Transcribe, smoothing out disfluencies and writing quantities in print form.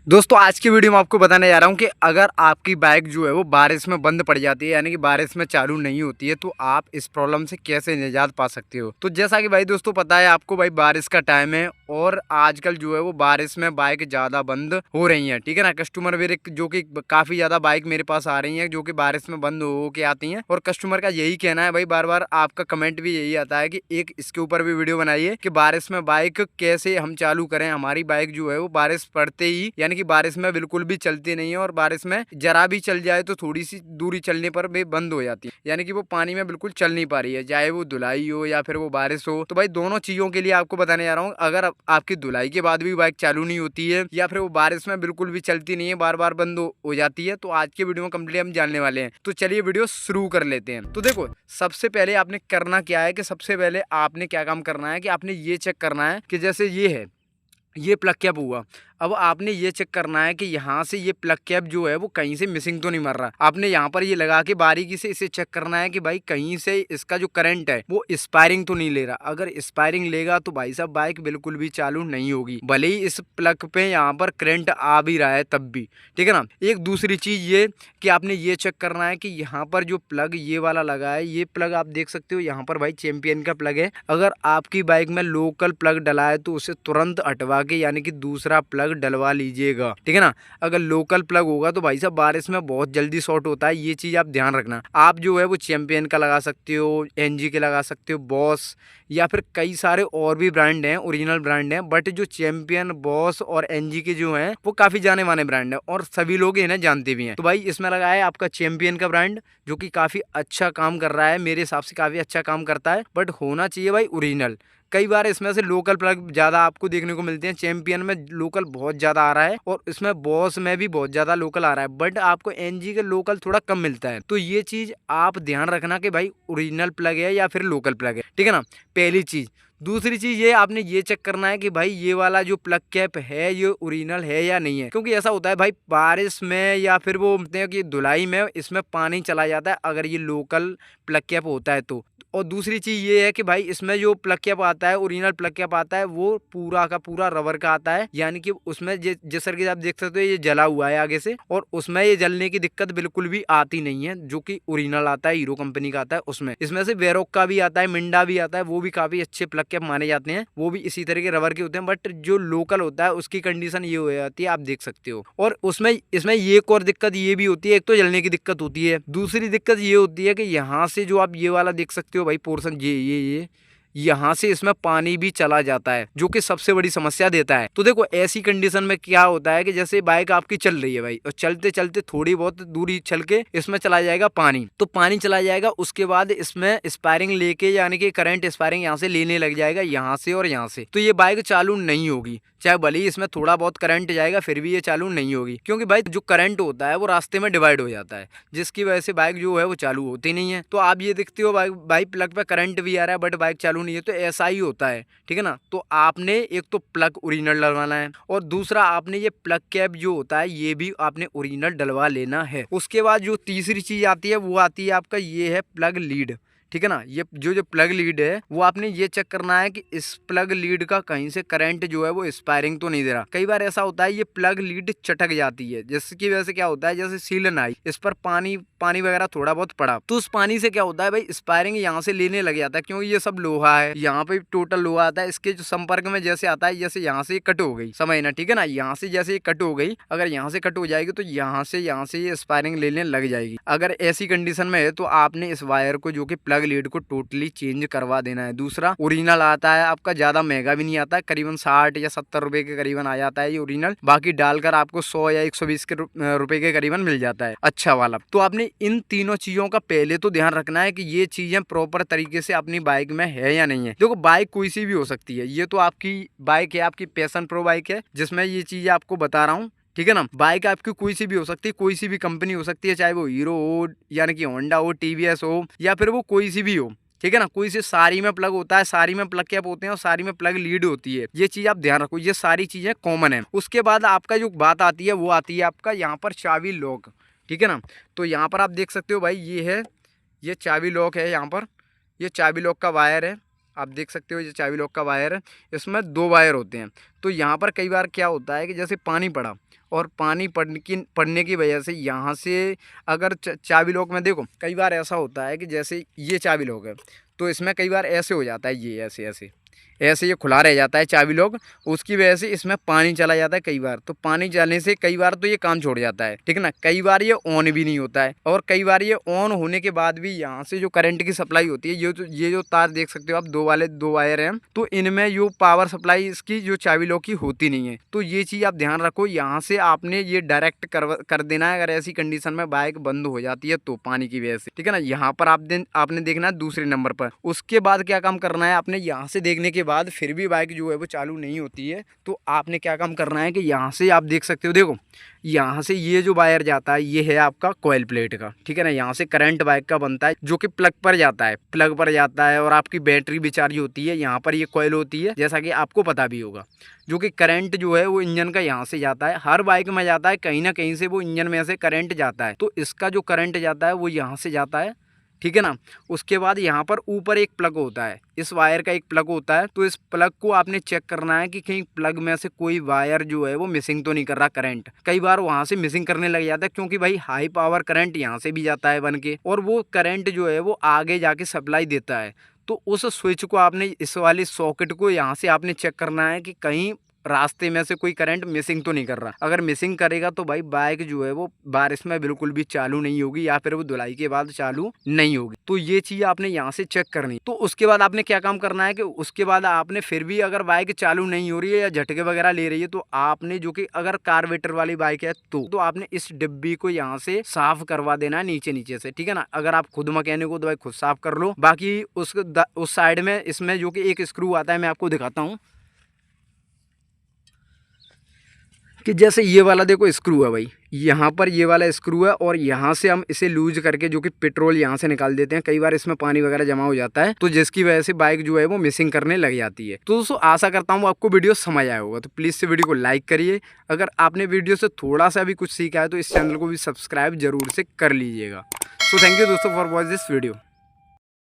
दोस्तों आज की वीडियो में आपको बताने जा रहा हूँ कि अगर आपकी बाइक जो है वो बारिश में बंद पड़ जाती है यानी कि बारिश में चालू नहीं होती है तो आप इस प्रॉब्लम से कैसे निजात पा सकते हो। तो जैसा कि भाई दोस्तों पता है आपको भाई बारिश का टाइम है और आजकल जो है वो बारिश में बाइक ज़्यादा बंद हो रही हैं, ठीक है ना। कस्टमर मेरे जो कि काफ़ी ज़्यादा बाइक मेरे पास आ रही हैं जो कि बारिश में बंद हो के आती हैं और कस्टमर का यही कहना है भाई, बार बार आपका कमेंट भी यही आता है कि एक इसके ऊपर भी वीडियो बनाइए कि बारिश में बाइक कैसे हम चालू करें। हमारी बाइक जो है वो बारिश पड़ते ही यानी कि बारिश में बिल्कुल भी चलती नहीं है और बारिश में जरा भी चल जाए तो थोड़ी सी दूरी चलने पर भी बंद हो जाती है, यानी कि वो पानी में बिल्कुल चल नहीं पा रही है, चाहे वो धुलाई हो या फिर वो बारिश हो। तो भाई दोनों चीज़ों के लिए आपको बताने जा रहा हूँ। अगर आपकी धुलाई के बाद भी बाइक चालू नहीं होती है या फिर वो बारिश में बिल्कुल भी चलती नहीं है, बार बार बंद हो जाती है, तो आज के वीडियो में कंप्लीट हम जानने वाले हैं। तो चलिए वीडियो शुरू कर लेते हैं। तो देखो सबसे पहले आपने करना क्या है कि सबसे पहले आपने क्या काम करना है कि आपने ये चेक करना है कि जैसे ये है, ये प्लग कैप हुआ। अब आपने ये चेक करना है कि यहाँ से ये प्लग कैप जो है वो कहीं से मिसिंग तो नहीं मर रहा। आपने यहाँ पर ये लगा के बारीकी से इसे चेक करना है कि भाई कहीं से इसका जो करंट है वो स्पायरिंग तो नहीं ले रहा। अगर स्पायरिंग लेगा तो भाई साहब बाइक बिल्कुल भी चालू नहीं होगी, भले ही इस प्लग पे यहाँ पर करंट आ भी रहा है तब भी, ठीक है ना। एक दूसरी चीज़ ये कि आपने ये चेक करना है कि यहाँ पर जो प्लग ये वाला लगा है, ये प्लग आप देख सकते हो यहाँ पर भाई चैंपियन का प्लग है। अगर आपकी बाइक में लोकल प्लग डला है तो उसे तुरंत हटवा के यानी कि दूसरा प्लग डलवा लीजिएगा, ठीक है ना। अगर लोकल प्लग होगा तो भाई साहब बारिश में बहुत जल्दी शॉर्ट होता है, ये चीज़ आप ध्यान रखना। आप जो है वो चैंपियन का लगा सकते हो, एनजी के लगा सकते हो, बॉस या फिर कई सारे और भी ब्रांड हैं, ओरिजिनल ब्रांड हैं, बट जो चैंपियन, बॉस और एनजी के जो हैं वो काफ़ी जाने माने ब्रांड हैं और सभी लोग इन्हें जानते भी हैं। तो भाई इसमें लगा है आपका चैंपियन का ब्रांड जो कि काफ़ी अच्छा काम कर रहा है, मेरे हिसाब से काफ़ी अच्छा काम करता है, बट होना चाहिए भाई ओरिजिनल। कई बार इसमें से लोकल प्लग ज़्यादा आपको देखने को मिलते हैं। चैंपियन में लोकल बहुत ज़्यादा आ रहा है और इसमें बॉस में भी बहुत ज़्यादा लोकल आ रहा है, बट आपको एनजी के लोकल थोड़ा कम मिलता है। तो ये चीज़ आप ध्यान रखना कि भाई ओरिजिनल प्लग है या फिर लोकल प्लग है, ठीक है ना, पहली चीज़। दूसरी चीज़ ये आपने ये चेक करना है कि भाई ये वाला जो प्लग कैप है ये ओरिजिनल है या नहीं है, क्योंकि ऐसा होता है भाई बारिश में या फिर वो बोलते हैं कि धुलाई में इसमें पानी चला जाता है अगर ये लोकल प्लग कैप होता है तो। और दूसरी चीज़ ये है कि भाई इसमें जो प्लग कैप आता है, ओरिजिनल प्लग कैप आता है, वो पूरा का पूरा रबर का आता है, यानी कि उसमें जिस तरीके से आप देख सकते हो ये जला हुआ है आगे से और उसमें ये जलने की दिक्कत बिल्कुल भी आती नहीं है जो कि ओरिजिनल आता है, हीरो कंपनी का आता है उसमें। इसमें से वेरोक का भी आता है, मिंडा भी आता है, वो भी काफ़ी अच्छे प्लग कैप माने जाते हैं, वो भी इसी तरह के रबर के होते हैं, बट जो लोकल होता है उसकी कंडीशन ये हो जाती है, आप देख सकते हो। और उसमें इसमें ये एक और दिक्कत ये भी होती है, एक तो जलने की दिक्कत होती है, दूसरी दिक्कत ये होती है कि यहाँ से जो आप ये वाला देख सकते हो भाई पोर्शन, ये यहाँ से इसमें पानी भी चला जाता है जो कि सबसे बड़ी समस्या देता है। तो देखो ऐसी कंडीशन में क्या होता है कि जैसे बाइक आपकी चल रही है भाई और चलते चलते थोड़ी बहुत दूरी चल के इसमें चला जाएगा पानी, तो पानी चला जाएगा, उसके बाद इसमें स्पायरिंग लेके यानी कि करंट स्पायरिंग यहाँ से लेने लग जाएगा, यहाँ से और यहाँ से, तो ये बाइक चालू नहीं होगी। चाहे भले ही इसमें थोड़ा बहुत करंट जाएगा फिर भी ये चालू नहीं होगी, क्योंकि भाई जो करंट होता है वो रास्ते में डिवाइड हो जाता है, जिसकी वजह से बाइक जो है वो चालू होती नहीं है। तो आप ये देखते हो भाई प्लग पे करंट भी आ रहा है बट बाइक चालू नहीं है, तो ऐसा ही होता है, ठीक है ना। तो आपने एक तो प्लग ओरिजिनल डलवाना है और दूसरा आपने ये प्लग कैप जो होता है ये भी आपने ओरिजिनल डलवा लेना है। उसके बाद जो तीसरी चीज आती है वो आती है आपका ये है प्लग लीड, ठीक है ना। ये जो प्लग लीड है वो आपने ये चेक करना है कि इस प्लग लीड का कहीं से करंट जो है वो स्पायरिंग तो नहीं दे रहा। कई बार ऐसा होता है ये प्लग लीड चटक जाती है, जिसकी वजह से क्या होता है जैसे सीलन आई, इस पर पानी वगैरह थोड़ा बहुत पड़ा तो उस पानी से क्या होता है भाई स्पायरिंग यहाँ से लेने लग जाता है, क्योंकि ये सब लोहा है, यहाँ पे टोटल लोहा आता है, इसके जो संपर्क में जैसे आता है, जैसे यहाँ से कट हो गई, समझना, ठीक है ना। यहाँ से जैसे ये कट हो गई, अगर यहाँ से कट हो जाएगी तो यहाँ से ये स्पायरिंग लेने लग जाएगी। अगर ऐसी कंडीशन में है तो आपने इस वायर को जो कि प्लग लीड को टोटली चेंज करवा देना है। दूसरा ओरिजिनल आता है आपका, ज्यादा महंगा भी नहीं आता है, करीबन 60 या 70 रुपए के करीबन आ जाता है ये ओरिजिनल, बाकी डालकर आपको 100 या 120 के रुपए के करीबन मिल जाता है अच्छा वाला। तो आपने इन तीनों चीजों का पहले तो ध्यान रखना है कि ये चीजें प्रॉपर तरीके से अपनी बाइक में है या नहीं है। देखो बाइक कोई सी भी हो सकती है, ये तो आपकी बाइक है, आपकी पैशन प्रो बाइक है जिसमें ये चीजें आपको बता रहा हूँ, ठीक है ना। बाइक आपकी कोई सी भी हो सकती है, कोई सी भी कंपनी हो सकती है, चाहे वो हीरो हो यानी कि होंडा हो, टीवीएस हो या फिर वो कोई सी भी हो, ठीक है ना। कोई से सारी में प्लग होता है, सारी में प्लग कैप होते हैं और सारी में प्लग लीड होती है, ये चीज आप ध्यान रखो, ये सारी चीजें कॉमन है। उसके बाद आपका जो बात आती है वो आती है आपका यहाँ पर चाबी लॉक, ठीक है ना। तो यहाँ पर आप देख सकते हो भाई ये है, ये चाबी लॉक है, यहाँ पर ये चाबी लॉक का वायर है, आप देख सकते हो ये चाबी लॉक का वायर है, इसमें 2 वायर होते हैं। तो यहाँ पर कई बार क्या होता है कि जैसे पानी पड़ा और पानी पड़ने की वजह से यहाँ से अगर चाबी लॉक में देखो कई बार ऐसा होता है कि जैसे ये चाबी लॉक है तो इसमें कई बार ऐसे हो जाता है, ये ऐसे ऐसे ऐसे ये खुला रह जाता है चाबी लॉक, उसकी वजह से इसमें पानी चला जाता है कई बार। तो पानी जाने से कई बार तो ये काम छोड़ जाता है, ठीक है ना। कई बार ये ऑन भी नहीं होता है और कई बार ये ऑन होने के बाद भी यहाँ से जो करंट की सप्लाई होती है, ये जो तार देख सकते हो आप, 2 वायर हैं, तो इनमें जो पावर सप्लाई इसकी जो चाबी लॉक की होती नहीं है। तो ये चीज़ आप ध्यान रखो, यहाँ से आपने ये डायरेक्ट कर देना है अगर ऐसी कंडीशन में बाइक बंद हो जाती है तो पानी की वजह से, ठीक है ना। यहाँ पर आपने देखना है दूसरे नंबर पर। उसके बाद क्या काम करना है आपने, यहाँ से देखने के बाद फिर भी बाइक जो है वो चालू नहीं होती है तो आपने क्या काम करना है कि यहाँ से आप देख सकते हो, देखो यहाँ से ये जो वायर जाता है ये है आपका कॉइल प्लेट का, ठीक है ना। यहाँ से करंट बाइक का बनता है जो कि प्लग पर जाता है और आपकी बैटरी भी चार्ज होती है। यहाँ पर ये कॉइल होती है, जैसा कि आपको पता भी होगा, जो कि करंट जो है वो इंजन का यहाँ से जाता है, हर बाइक में जाता है, कहीं ना कहीं से वो इंजन में से करंट जाता है। तो इसका जो करंट जाता है वो यहाँ से जाता है, ठीक है ना। उसके बाद यहाँ पर ऊपर एक प्लग होता है, इस वायर का एक प्लग होता है। तो इस प्लग को आपने चेक करना है कि कहीं प्लग में से कोई वायर जो है वो मिसिंग तो नहीं कर रहा करंट। कई बार वहाँ से मिसिंग करने लग जाता है क्योंकि भाई हाई पावर करंट यहाँ से भी जाता है बन के, और वो करंट जो है वो आगे जाके सप्लाई देता है। तो उस स्विच को आपने, इस वाली सॉकेट को यहाँ से आपने चेक करना है कि कहीं रास्ते में से कोई करंट मिसिंग तो नहीं कर रहा। अगर मिसिंग करेगा तो भाई बाइक जो है वो बारिश में बिल्कुल भी चालू नहीं होगी या फिर वो धुलाई के बाद चालू नहीं होगी। तो ये चीज़ आपने यहाँ से चेक करनी। तो उसके बाद आपने क्या काम करना है कि उसके बाद आपने फिर भी अगर बाइक चालू नहीं हो रही है या झटके वगैरह ले रही है तो आपने, जो कि अगर कार्बोरेटर वाली बाइक है तो आपने इस डिब्बी को यहाँ से साफ करवा देना है नीचे से, ठीक है ना। अगर आप खुद मैकेनिक हो तो भाई खुद साफ कर लो। बाकी उस साइड में इसमें जो कि एक स्क्रू आता है, मैं आपको दिखाता हूँ कि जैसे ये वाला देखो स्क्रू है भाई, यहाँ पर ये वाला स्क्रू है और यहाँ से हम इसे लूज करके जो कि पेट्रोल यहाँ से निकाल देते हैं। कई बार इसमें पानी वगैरह जमा हो जाता है तो जिसकी वजह से बाइक जो है वो मिसिंग करने लग जाती है। तो दोस्तों आशा करता हूँ आपको वीडियो समझ आया होगा, तो प्लीज़ से वीडियो को लाइक करिए। अगर आपने वीडियो से थोड़ा सा भी कुछ सीखा है तो इस चैनल को भी सब्सक्राइब जरूर से कर लीजिएगा। सो थैंक यू दोस्तों फॉर वॉच दिस वीडियो।